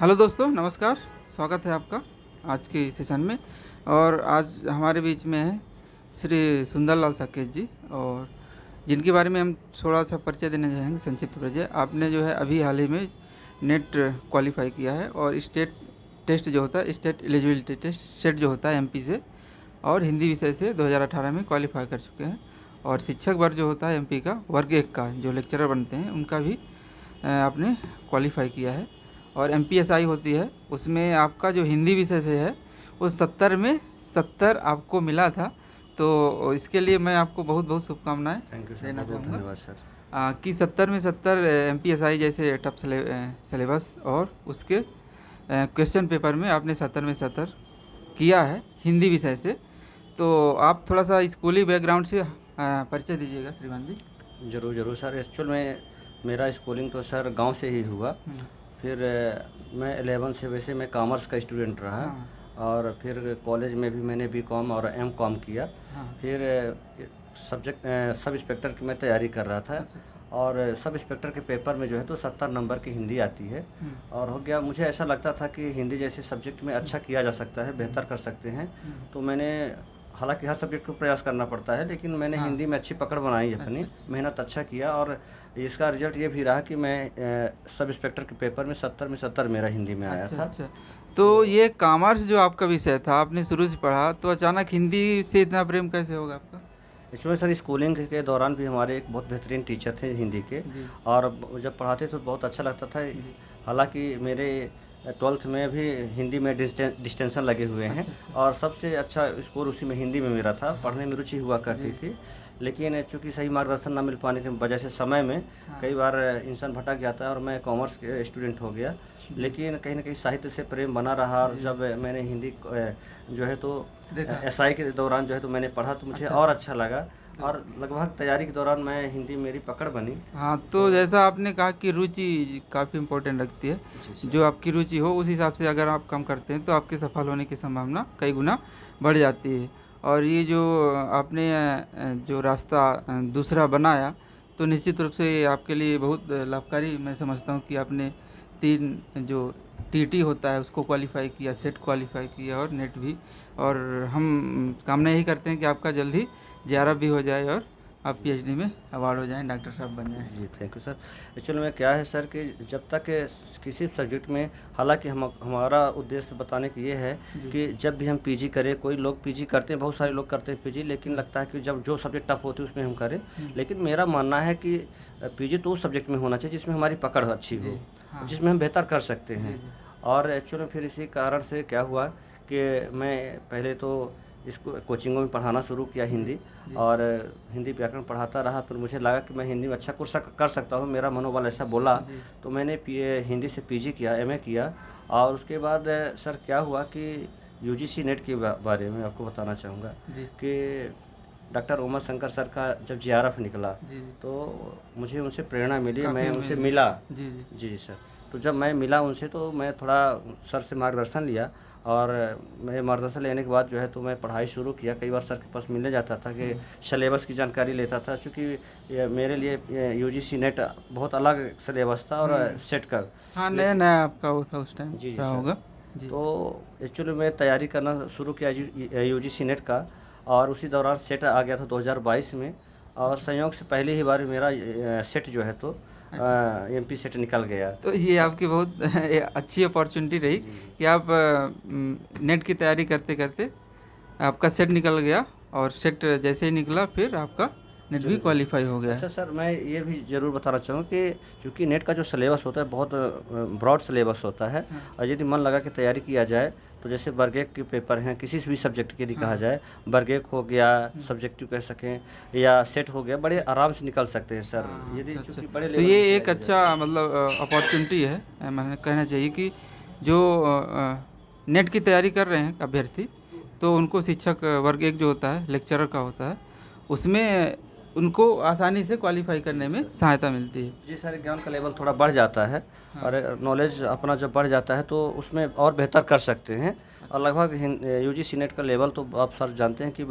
Hello दोस्तों, नमस्कार। स्वागत है आपका आज के सेशन में। और आज हमारे बीच में है श्री सुंदरलाल साकेत जी, और जिनके बारे में हम थोड़ा सा परिचय देना चाहेंगे, संक्षिप्त परिचय। आपने जो है अभी हाल ही में नेट क्वालिफाई किया है, और स्टेट टेस्ट जो होता है, स्टेट एलिजिबिलिटी टेस्ट सेट जो होता है एमपी से, और हिंदी विषय से 2018 में क्वालिफाई कर चुके हैं। और शिक्षक वर्ग जो होता है एमपी का, वर्ग 1 का जो लेक्चरर बनते हैं, उनका भी आपने क्वालिफाई किया है। और एमपीएसआई होती है, उसमें आपका जो हिंदी विषय से है वो 70 में 70 आपको मिला था। तो इसके लिए मैं आपको बहुत बहुत शुभकामनाएं थैंक यू सर, देना बहुत बहुत चाहूँगा धन्यवाद सर। कि 70 में 70 एमपीएसआई जैसे टफ सिलेबस, और उसके क्वेश्चन पेपर में आपने 70 में 70 किया है हिंदी विषय से। तो आप थोड़ा सा स्कूली बैकग्राउंड से परिचय दीजिएगा श्रीमान जी। ज़रूर ज़रूर सर। एक्चुअल में मेरा स्कूलिंग तो सर गांव से ही हुआ। फिर मैं 11 से वैसे मैं कॉमर्स का स्टूडेंट रहा। हाँ। और फिर कॉलेज में भी मैंने बीकॉम और एमकॉम किया। हाँ। फिर सब्जेक्ट सब इंस्पेक्टर की मैं तैयारी कर रहा था। अच्छा, अच्छा। और सब इंस्पेक्टर के पेपर में जो है तो 70 नंबर की हिंदी आती है। और हो गया, मुझे ऐसा लगता था कि हिंदी जैसे सब्जेक्ट में अच्छा किया जा सकता है, बेहतर कर सकते हैं। तो मैंने, हालांकि हर सब्जेक्ट को प्रयास करना पड़ता है, लेकिन मैंने हाँ। हिंदी में अच्छी पकड़ बनाई अपनी। अच्छा, अच्छा। मेहनत अच्छा किया, और इसका रिजल्ट ये भी रहा कि मैं सब इंस्पेक्टर के पेपर में 70 में 70 मेरा हिंदी में आया अच्छा, था। अच्छा। तो ये कॉमर्स जो आपका विषय था, आपने शुरू से पढ़ा, तो अचानक हिंदी से इतना प्रेम कैसे होगा आपका? इसमें सर स्कूलिंग के दौरान भी हमारे एक बहुत बेहतरीन टीचर थे हिंदी के। जी, और जब पढ़ाते तो बहुत अच्छा लगता था। जी। हालांकि मेरे 12th में भी हिंदी में डिस्टेंशन लगे हुए हैं। अच्छा, अच्छा। और सबसे अच्छा स्कोर उसी में हिंदी में मेरा था। हाँ। पढ़ने में रुचि हुआ करती जी। थी, लेकिन चूंकि सही मार्गदर्शन ना मिल पाने की वजह से समय में हाँ। कई बार इंसान भटक जाता है, और मैं कॉमर्स के स्टूडेंट हो गया। जी। लेकिन कहीं ना कहीं साहित्य से प्रेम बना रहा, और जी। जब मैंने हिंदी जो है तो देखा। एसआई के दौरान जो है तो मैंने पढ़ा, तो मुझे अच्छा, और अच्छा। अच्छा लगा। और लगभग तैयारी के दौरान मैं हिंदी मेरी पकड़ बनी। हाँ, तो तो जैसा आपने कहा कि रुचि काफ़ी इम्पोर्टेंट रखती है। जी सर। जो आपकी रुचि हो उस हिसाब से अगर आप काम करते हैं, तो आपके सफल होने की संभावना कई गुना बढ़ जाती है। और ये जो आपने जो रास्ता दूसरा बनाया, तो निश्चित रूप से ये आपके लिए बहुत लाभकारी मैं समझता हूँ कि आपने 3 जो टीटी होता है उसको क्वालिफाई किया, सेट क्वालिफाई किया, और नेट भी। और हम कामना यही करते हैं कि आपका जल्द ही जेआरएफ भी हो जाए, और आप पीएचडी में अवार्ड हो जाएं, डॉक्टर साहब बन जाएं। जी थैंक यू सर। एक्चुअल में क्या है सर कि जब तक किसी सब्जेक्ट में, हालांकि हमारा उद्देश्य बताने की ये है जी। कि जब भी हम पीजी करें, कोई लोग पीजी करते हैं, बहुत सारे लोग करते हैं पीजी, लेकिन लगता है कि जब जो सब्जेक्ट टफ होती है उसमें हम करें। लेकिन मेरा मानना है कि पीजी तो उस सब्जेक्ट में होना चाहिए जिसमें हमारी पकड़ अच्छी जी। हो, हाँ। जिसमें हम बेहतर कर सकते जी, हैं। जी। और एक्चुअल में फिर इसी कारण से क्या हुआ कि मैं पहले तो इसको कोचिंगों में पढ़ाना शुरू किया हिंदी। जी। और हिंदी व्याकरण पढ़ाता रहा। फिर मुझे लगा कि मैं हिंदी में अच्छा कोर्स कर सकता हूँ, मेरा मनोबल ऐसा बोला। जी। तो मैंने हिंदी से पीजी किया, एमए किया। और उसके बाद सर क्या हुआ कि यूजीसी नेट के बारे में आपको बताना चाहूँगा जी। कि डॉक्टर उमा शंकर सर का जब जेआरएफ निकला, जी, जी। तो मुझे उनसे प्रेरणा मिली, काफ़ी मैं उम्मीद उनसे है। मिला। जी, जी। जी जी सर। तो जब मैं मिला उनसे, तो मैं थोड़ा सर से मार्गदर्शन लिया। और मैं मार्गदर्शन लेने के बाद जो है तो मैं पढ़ाई शुरू किया। कई बार सर के पास मिलने जाता था कि सिलेबस की जानकारी लेता था, क्योंकि मेरे लिए यूजीसी नेट बहुत अलग सिलेबस था, और सेट का। हाँ, लेकिन नया-नया आपका वो था उस टाइम जी जी रहा सर। होगा। जी। तो एक्चुअली मैं तैयारी करना शुरू किया यूजीसी नेट का। और उसी दौरान सेट आ गया था 2022 में। और अच्छा, संयोग से पहली ही बार मेरा सेट जो है तो अच्छा। एमपी सेट निकल गया। तो ये आपकी बहुत अच्छी अपॉर्चुनिटी रही जी जी। कि आप नेट की तैयारी करते-करते आपका सेट निकल गया, और सेट जैसे ही निकला फिर आपका नेट भी ज़रूर, ज़रूर। क्वालिफ़ाई हो गया। अच्छा सर, मैं ये भी ज़रूर बताना चाहूँगा कि चूँकि नेट का जो सिलेबस होता है बहुत ब्रॉड सिलेबस होता है। हाँ। और यदि मन लगा के तैयारी किया जाए, तो जैसे वर्ग 1 के पेपर हैं, किसी भी सब्जेक्ट के यदि हाँ, कहा हाँ। जाए, वर्ग 1 हो गया, सब्जेक्टिव कह सकें, या सेट हो गया, बड़े आराम से निकल सकते हैं सर, हाँ, यदि अच्छा, अच्छा। चूँकि बड़े तो लेवल ये की एक तैयारी हो जाती है। अच्छा मतलब अपॉर्चुनिटी है, मैंने कहना चाहिए कि जो नेट की तैयारी कर रहे हैं अभ्यर्थी, तो उनको शिक्षक वर्ग 1 जो होता है, लेक्चरर का होता है, उसमें उनको आसानी से क्वालिफ़ाई जी, करने जी में सर। सहायता मिलती है। जी सर, ज्ञान का लेवल थोड़ा बढ़ जाता है। हाँ। और नॉलेज अपना जब बढ़ जाता है तो उसमें और बेहतर कर सकते हैं। और अच्छा। लगभग यूजीसी नेट का लेवल तो आप सर जानते हैं कि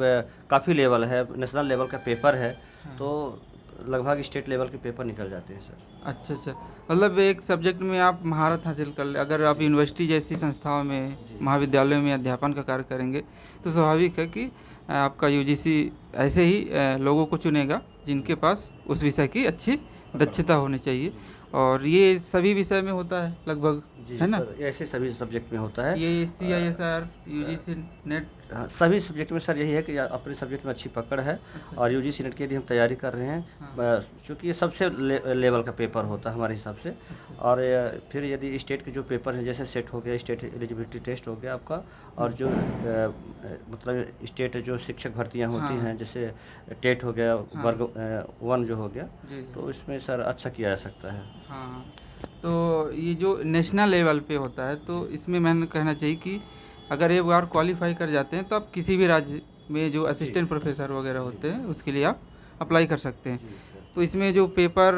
काफ़ी लेवल है, नेशनल लेवल का पेपर है। हाँ, तो लगभग स्टेट लेवल के पेपर निकल जाते हैं सर। अच्छा अच्छा, मतलब एक सब्जेक्ट में आप महारत हासिल कर ले, अगर आप यूनिवर्सिटी जैसी संस्थाओं में, महाविद्यालयों में अध्यापन का कार्य करेंगे तो स्वाभाविक है कि आपका यूजीसी ऐसे ही लोगों को चुनेगा जिनके पास उस विषय की अच्छी दक्षता होनी चाहिए। और ये सभी विषय में होता है लगभग, जी है ना? सर, ऐसे सभी सब्जेक्ट में होता है। ये CISR, यूजीसी नेट। हाँ, सभी सब्जेक्ट में सर यही है कि अपने सब्जेक्ट में अच्छी पकड़ है अच्छा और यूजीसी नेट के लिए हम तैयारी कर रहे हैं। हाँ। चूँकि ये सबसे लेवल का पेपर होता है हमारे हिसाब से। अच्छा और फिर यदि स्टेट के जो पेपर हैं, जैसे सेट हो गया, स्टेट एलिजिबिलिटी टेस्ट हो गया आपका, और जो मतलब स्टेट जो शिक्षक भर्तियां होती हाँ हैं, जैसे टेट हो गया, हाँ वर्ग 1 जो हो गया, जी जी तो इसमें सर अच्छा किया जा सकता है। हाँ। तो ये जो नेशनल लेवल पे होता है तो इसमें मैंने कहना चाहिए कि अगर एक बार क्वालिफाई कर जाते हैं तो आप किसी भी राज्य में जो असिस्टेंट प्रोफेसर वगैरह होते हैं उसके लिए आप अप्लाई कर सकते हैं। जी सर। तो इसमें जो पेपर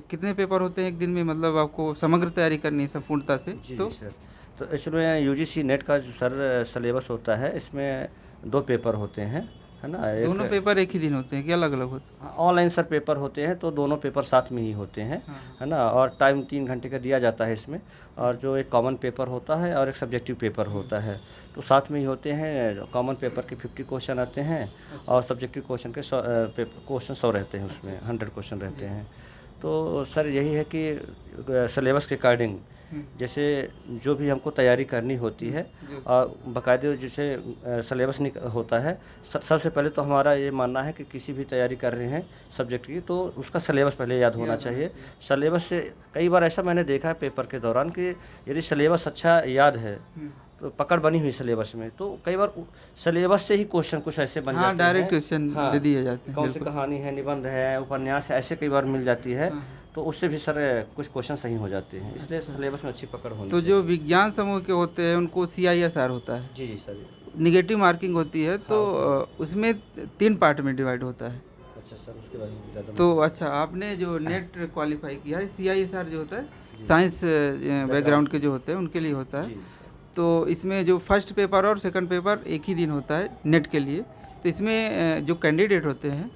कितने पेपर होते हैं एक दिन में, मतलब आपको समग्र तैयारी करनी है संपूर्णता से? जी तो जी सर। तो एक्चुअली में यूजीसी नेट का जो सर सिलेबस होता है, इसमें 2 पेपर होते हैं, है ना? दोनों एक पेपर एक ही दिन होते हैं कि अलग अलग होते हैं? ऑनलाइन सर पेपर होते हैं, तो दोनों पेपर साथ में ही होते हैं, हाँ है ना? और टाइम 3 घंटे का दिया जाता है इसमें। और जो एक कॉमन पेपर होता है और एक सब्जेक्टिव पेपर होता है, तो साथ में ही होते हैं। कॉमन पेपर के 50 क्वेश्चन आते हैं और सब्जेक्टिव क्वेश्चन के क्वेश्चन 100 रहते हैं, उसमें 100 क्वेश्चन रहते हैं। तो सर यही है कि सिलेबस के अकॉर्डिंग जैसे जो भी हमको तैयारी करनी होती है, जी और बाकायदे जैसे सिलेबस होता है, सबसे पहले तो हमारा ये मानना है कि किसी भी तैयारी कर रहे हैं सब्जेक्ट की, तो उसका सिलेबस पहले याद होना चाहिए। सिलेबस से कई बार ऐसा मैंने देखा है पेपर के दौरान कि यदि सिलेबस अच्छा याद है, तो पकड़ बनी हुई सिलेबस में, तो कई बार सिलेबस से ही क्वेश्चन कुछ ऐसे बन हाँ, जाते डायरेक्ट हैं। क्वेश्चन हाँ, दे दिए जाते हैं, कौन सी बिल्कुल। कहानी है, निबंध है, उपन्यास है, ऐसे कई बार मिल जाती है, हाँ। तो उससे भी सर कुछ क्वेश्चन सही हो जाते हैं, इसलिए सिलेबस में अच्छी पकड़ होनी तो चाहिए। जो विज्ञान समूह के होते हैं उनको CISR होता है, जी जी सर। निगेटिव मार्किंग होती है, तो उसमें 3 पार्ट में डिवाइड होता है। अच्छा सर, उसके बारे में ज़्यादा तो अच्छा, आपने जो नेट क्वालिफाई किया है, CISR जो होता है साइंस बैकग्राउंड के जो होते हैं उनके लिए होता है। जी तो इसमें जो फर्स्ट पेपर और सेकंड पेपर एक ही दिन होता है नेट के लिए। तो इसमें जो कैंडिडेट होते हैं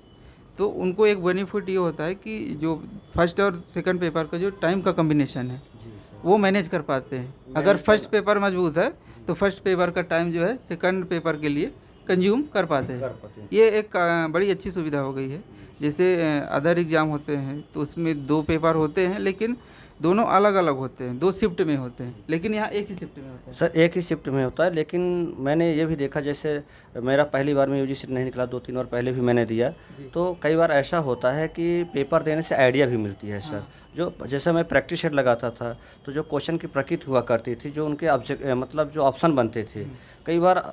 तो उनको एक बेनिफिट ये होता है कि जो फर्स्ट और सेकंड पेपर का जो टाइम का कम्बिनेशन है जी सर। वो मैनेज कर पाते हैं। अगर फर्स्ट पेपर मजबूत है तो फर्स्ट पेपर का टाइम जो है सेकंड पेपर के लिए कंज्यूम कर पाते हैं। कर पाते हैं। ये एक बड़ी अच्छी सुविधा हो गई है। जैसे अदर एग्ज़ाम होते हैं तो उसमें 2 पेपर होते हैं लेकिन दोनों अलग अलग होते हैं, 2 शिफ्ट में होते हैं, लेकिन यहाँ एक ही शिफ्ट में होता है। सर एक ही शिफ्ट में होता है, लेकिन मैंने ये भी देखा, जैसे मेरा पहली बार में यूजीसी नहीं निकला, 2-3 बार पहले भी मैंने दिया, तो कई बार ऐसा होता है कि पेपर देने से आइडिया भी मिलती है सर। जो जैसे मैं प्रैक्टिस सेट लगाता था, तो जो क्वेश्चन की प्रकृति हुआ करती थी, जो उनके मतलब जो ऑप्शन बनते थे, कई बार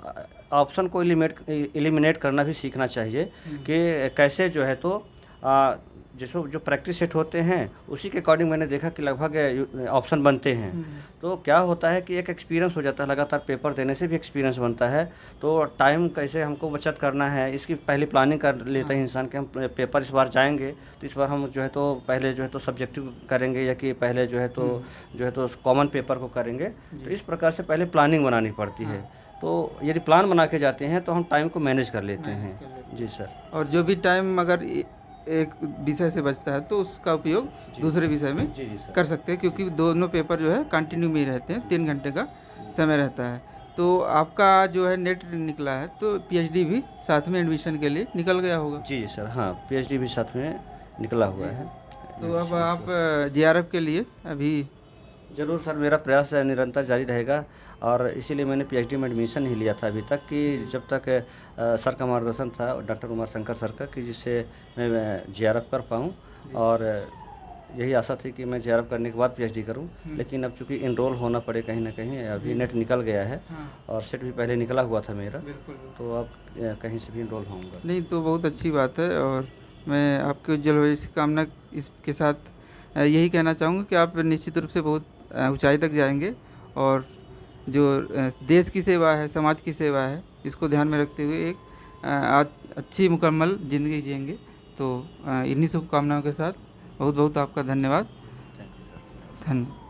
ऑप्शन को एलिमिनेट करना भी सीखना चाहिए कि कैसे जो है, तो जैसे जो प्रैक्टिस सेट होते हैं उसी के अकॉर्डिंग मैंने देखा कि लगभग ऑप्शन बनते हैं। तो क्या होता है कि एक एक्सपीरियंस हो जाता है, लगातार पेपर देने से भी एक्सपीरियंस बनता है। तो टाइम कैसे हमको बचत करना है, इसकी पहले प्लानिंग कर लेता है इंसान कि हम पेपर इस बार जाएंगे तो इस बार हम जो है तो पहले जो है तो सब्जेक्टिव करेंगे, या कि पहले जो है तो कॉमन पेपर को करेंगे। तो इस प्रकार से पहले प्लानिंग बनानी पड़ती है। तो यदि प्लान बना के जाते हैं तो हम टाइम को मैनेज कर लेते हैं। जी सर। और जो भी टाइम अगर एक विषय से बचता है तो उसका उपयोग दूसरे विषय में जी जी सर। कर सकते हैं, क्योंकि दोनों पेपर जो है कंटिन्यू में ही रहते हैं, 3 घंटे का समय रहता है। तो आपका जो है नेट निकला है तो PhD भी साथ में एडमिशन के लिए निकल गया होगा? जी जी सर, हाँ, PhD भी साथ में निकला हुआ है। तो अब आप JRF के लिए अभी? ज़रूर सर, मेरा प्रयास निरंतर जारी रहेगा, और इसीलिए मैंने PhD में एडमिशन ही लिया था अभी तक, कि जब तक सर का मार्गदर्शन था, डॉक्टर उमा शंकर सर का, कि जिससे मैं JRF कर पाऊँ। और यही आशा थी कि मैं JRF करने के बाद PhD करूं, लेकिन अब चूंकि इनरोल होना पड़े कहीं ना कहीं, अभी नेट निकल गया है और सेट भी पहले निकला हुआ था मेरा, तो अब कहीं से भी इनरोल होऊंगा। नहीं, तो बहुत अच्छी बात है, और मैं आपके उज्जवल भविष्य की कामना इसके साथ यही कहना चाहूँगा कि आप निश्चित रूप से बहुत ऊंचाई तक जाएंगे, और जो देश की सेवा है, समाज की सेवा है, इसको ध्यान में रखते हुए एक अच्छी मुकम्मल ज़िंदगी जिएंगे। तो इन्हीं शुभकामनाओं के साथ बहुत बहुत आपका धन्यवाद। धन्यवाद।